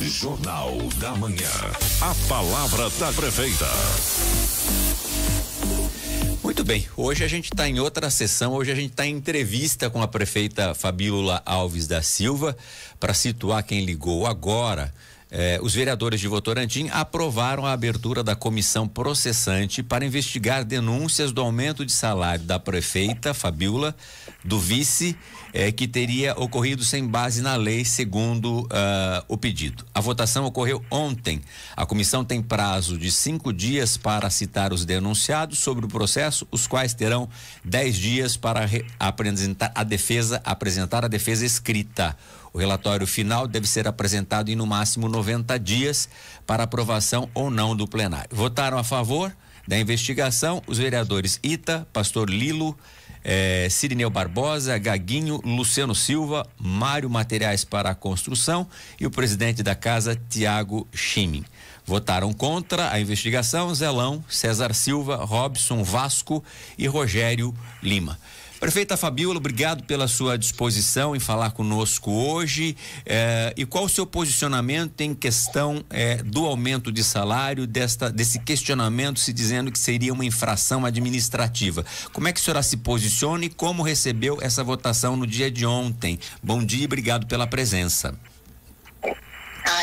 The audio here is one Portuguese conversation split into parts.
Jornal da Manhã. A palavra da prefeita. Muito bem, hoje a gente está em outra sessão, hoje a gente está em entrevista com a prefeita Fabíola Alves da Silva. Para situar quem ligou agora, os vereadores de Votorantim aprovaram a abertura da comissão processante para investigar denúncias do aumento de salário da prefeita Fabíola, do vice, que teria ocorrido sem base na lei, segundo o pedido. A votação ocorreu ontem. A comissão tem prazo de 5 dias para citar os denunciados sobre o processo, os quais terão 10 dias para apresentar a defesa escrita. O relatório final deve ser apresentado em no máximo 90 dias para aprovação ou não do plenário. Votaram a favor da investigação os vereadores Ita, Pastor Lilo, Cirineu Barbosa, Gaguinho, Luciano Silva, Mário Materiais para a Construção e o presidente da casa, Tiago Chimin. Votaram contra a investigação Zelão, César Silva, Robson Vasco e Rogério Lima. Prefeita Fabíola, obrigado pela sua disposição em falar conosco hoje. E qual o seu posicionamento em questão do aumento de salário, desse questionamento se dizendo que seria uma infração administrativa? Como é que a senhora se posiciona e como recebeu essa votação no dia de ontem? Bom dia e obrigado pela presença.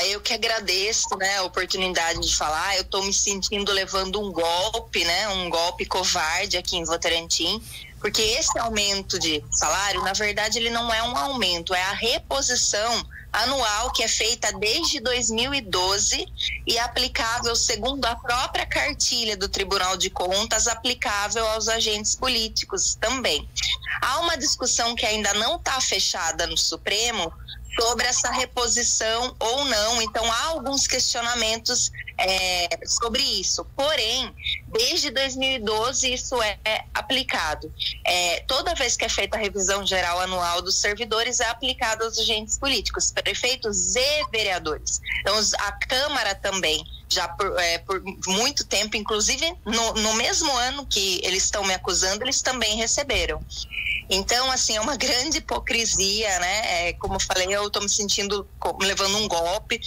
Eu que agradeço, a oportunidade de falar. Eu estou me sentindo levando um golpe, um golpe covarde aqui em Votorantim, porque esse aumento de salário, na verdade, ele não é um aumento, é a reposição anual que é feita desde 2012 e aplicável, segundo a própria cartilha do Tribunal de Contas, aplicável aos agentes políticos também. Há uma discussão que ainda não está fechada no Supremo sobre essa reposição ou não, então há alguns questionamentos sobre isso, porém, desde 2012 isso é aplicado. Toda vez que é feita a revisão geral anual dos servidores, é aplicado aos agentes políticos, prefeitos e vereadores. Então, a Câmara também, já por muito tempo, inclusive no mesmo ano que eles estão me acusando, eles também receberam. Então, assim, é uma grande hipocrisia, como eu falei, eu estou me sentindo levando um golpe,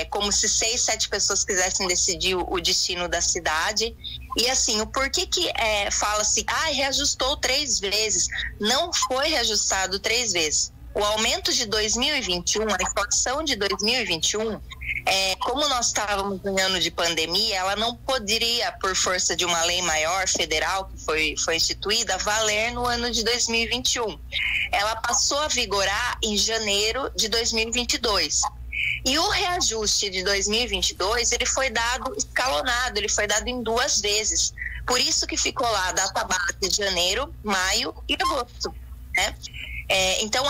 como se 6, 7 pessoas quisessem decidir o destino da cidade. E assim, o porquê que fala-se, reajustou 3 vezes? Não foi reajustado 3 vezes. O aumento de 2021, a inflação de 2021, como nós estávamos em ano de pandemia, ela não poderia, por força de uma lei maior federal que foi instituída, valer no ano de 2021. Ela passou a vigorar em janeiro de 2022. E o reajuste de 2022, ele foi dado escalonado, ele foi dado em 2 vezes. Por isso que ficou lá a data base de janeiro, maio e agosto, Então,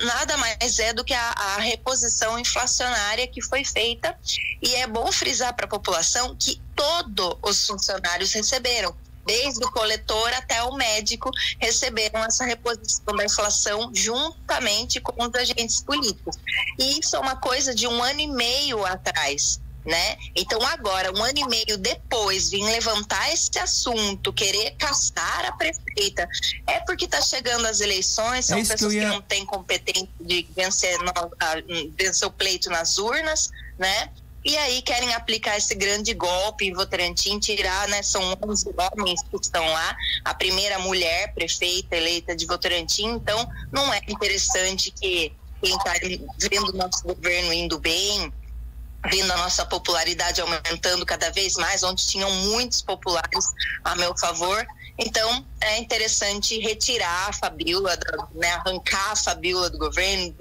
nada mais do que a reposição inflacionária que foi feita, e é bom frisar para a população que todos os funcionários receberam, desde o coletor até o médico, receberam essa reposição da inflação juntamente com os agentes políticos. E isso é uma coisa de 1 ano e meio atrás. Então agora, 1 ano e meio depois, vir levantar esse assunto, querer caçar a prefeita, porque está chegando as eleições, são pessoas que não têm competência de vencer o pleito nas urnas, e aí querem aplicar esse grande golpe em Votorantim, tirar, são 11 homens que estão lá, a primeira mulher prefeita eleita de Votorantim. Então não é interessante que quem está vendo o nosso governo indo bem, vendo a nossa popularidade aumentando cada vez mais, onde tinham muitos populares a meu favor. Então, é interessante retirar a Fabíola, arrancar a Fabíola do governo,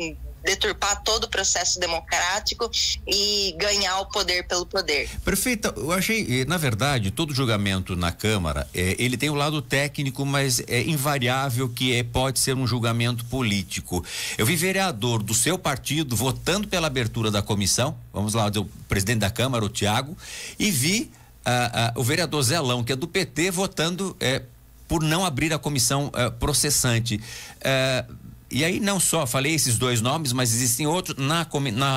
deturpar todo o processo democrático e ganhar o poder pelo poder. Prefeita, eu achei, na verdade, todo julgamento na Câmara, ele tem o lado técnico, mas é invariável que pode ser um julgamento político. Eu vi vereador do seu partido votando pela abertura da comissão, vamos lá, o presidente da Câmara, o Tiago, e vi o vereador Zelão, que é do PT, votando por não abrir a comissão processante. E aí não só falei esses 2 nomes, mas existem outros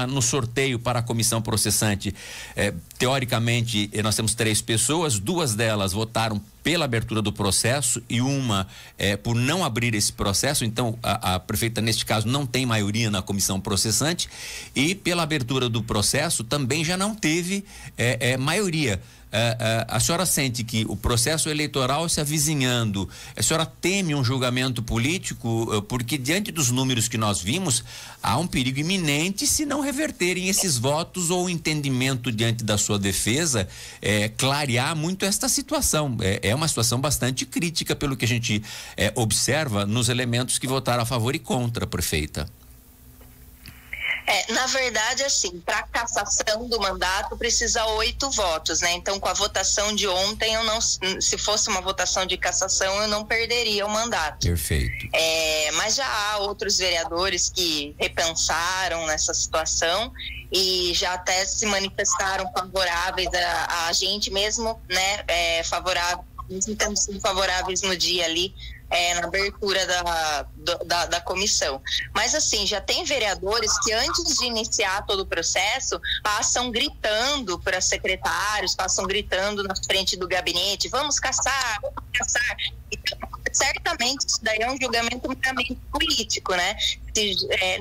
no sorteio para a comissão processante. Teoricamente, nós temos 3 pessoas, 2 delas votaram pela abertura do processo e uma por não abrir esse processo. Então a prefeita neste caso não tem maioria na comissão processante, e pela abertura do processo também já não teve maioria. A senhora sente que o processo eleitoral se avizinhando, a senhora teme um julgamento político, porque diante dos números que nós vimos, há um perigo iminente se não reverterem esses votos, ou o entendimento diante da sua defesa clarear muito esta situação. É uma situação bastante crítica pelo que a gente observa nos elementos que votaram a favor e contra, prefeita. Na verdade, assim, para cassação do mandato precisa 8 votos, né? Então, com a votação de ontem, se fosse uma votação de cassação, eu não perderia o mandato. Perfeito. Mas já há outros vereadores que repensaram nessa situação e já até se manifestaram favoráveis a gente mesmo, né? Mesmo sendo favoráveis no dia ali, na abertura da comissão. Mas assim, já tem vereadores que antes de iniciar todo o processo passam gritando para secretários, passam gritando na frente do gabinete: vamos caçar, vamos caçar. Então, certamente isso daí é um julgamento meramente político, né?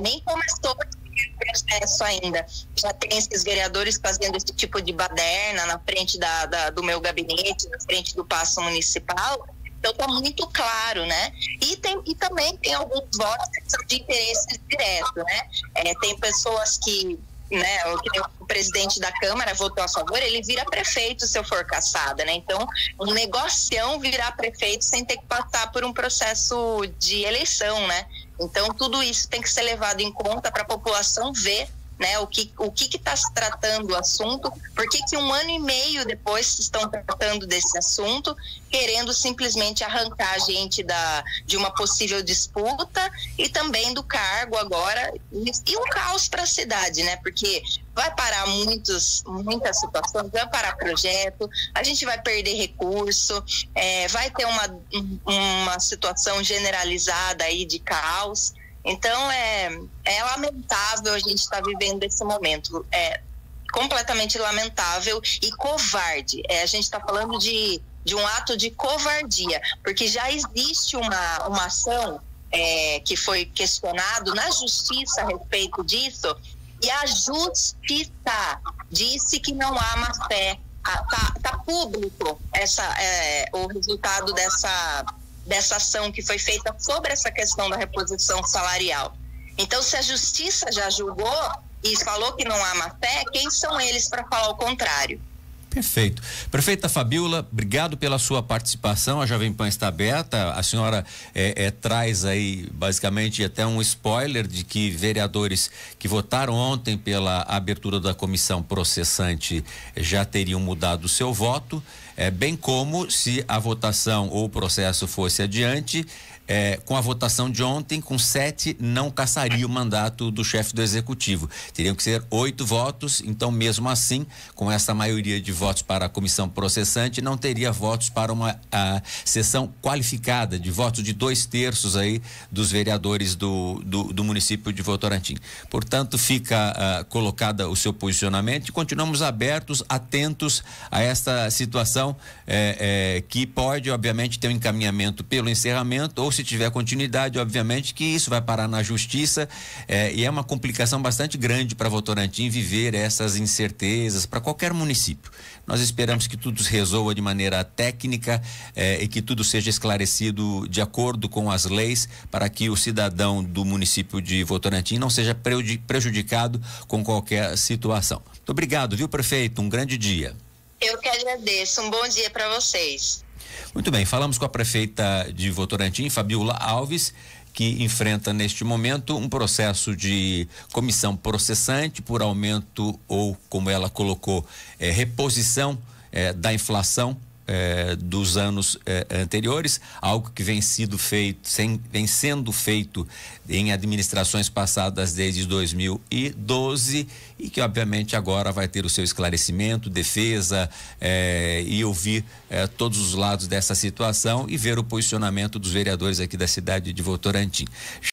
Nem começou o processo ainda. Já tem esses vereadores fazendo esse tipo de baderna na frente do meu gabinete, na frente do Paço Municipal. Então está muito claro, né? E também tem alguns votos que são de interesse direto, né? Tem pessoas que, né, o presidente da Câmara votou a favor, ele vira prefeito se eu for cassada, né? Então, um negocião virar prefeito sem ter que passar por um processo de eleição, né? Então, tudo isso tem que ser levado em conta para a população ver, né, o que está se tratando o assunto, por que 1 ano e meio depois estão tratando desse assunto, querendo simplesmente arrancar a gente de uma possível disputa e também do cargo agora, e um caos para a cidade, né? Porque vai parar muitas situações, vai parar projeto, a gente vai perder recurso, vai ter uma situação generalizada aí de caos. Então, é lamentável a gente estar vivendo esse momento. É completamente lamentável e covarde. A gente está falando de um ato de covardia, porque já existe uma ação que foi questionado na justiça a respeito disso, e a justiça disse que não há má fé. Tá público o resultado dessa ação que foi feita sobre essa questão da reposição salarial. Então, se a justiça já julgou e falou que não há má fé, quem são eles para falar o contrário? Perfeito. Prefeita Fabíola, obrigado pela sua participação. A Jovem Pan está aberta. A senhora traz aí basicamente até um spoiler de que vereadores que votaram ontem pela abertura da comissão processante já teriam mudado o seu voto, bem como se a votação ou o processo fosse adiante, com a votação de ontem, com 7 não cassaria o mandato do chefe do executivo. Teriam que ser 8 votos, então mesmo assim, com essa maioria de votos para a comissão processante, não teria votos para uma sessão qualificada, de votos de 2/3 aí dos vereadores do município de Votorantim. Portanto, fica colocada o seu posicionamento e continuamos abertos, atentos a esta situação que pode, obviamente, ter um encaminhamento pelo encerramento, ou se tiver continuidade, obviamente que isso vai parar na justiça, e é uma complicação bastante grande para Votorantim viver essas incertezas, para qualquer município. Nós esperamos que tudo se resolva de maneira técnica e que tudo seja esclarecido de acordo com as leis, para que o cidadão do município de Votorantim não seja prejudicado com qualquer situação. Muito obrigado, viu, prefeito? Um grande dia. Eu que agradeço. Um bom dia para vocês. Muito bem, falamos com a prefeita de Votorantim, Fabíola Alves, que enfrenta neste momento um processo de comissão processante por aumento ou, como ela colocou, reposição da inflação dos anos anteriores, algo que vem sendo feito em administrações passadas desde 2012 e que obviamente agora vai ter o seu esclarecimento, defesa e ouvir todos os lados dessa situação e ver o posicionamento dos vereadores aqui da cidade de Votorantim.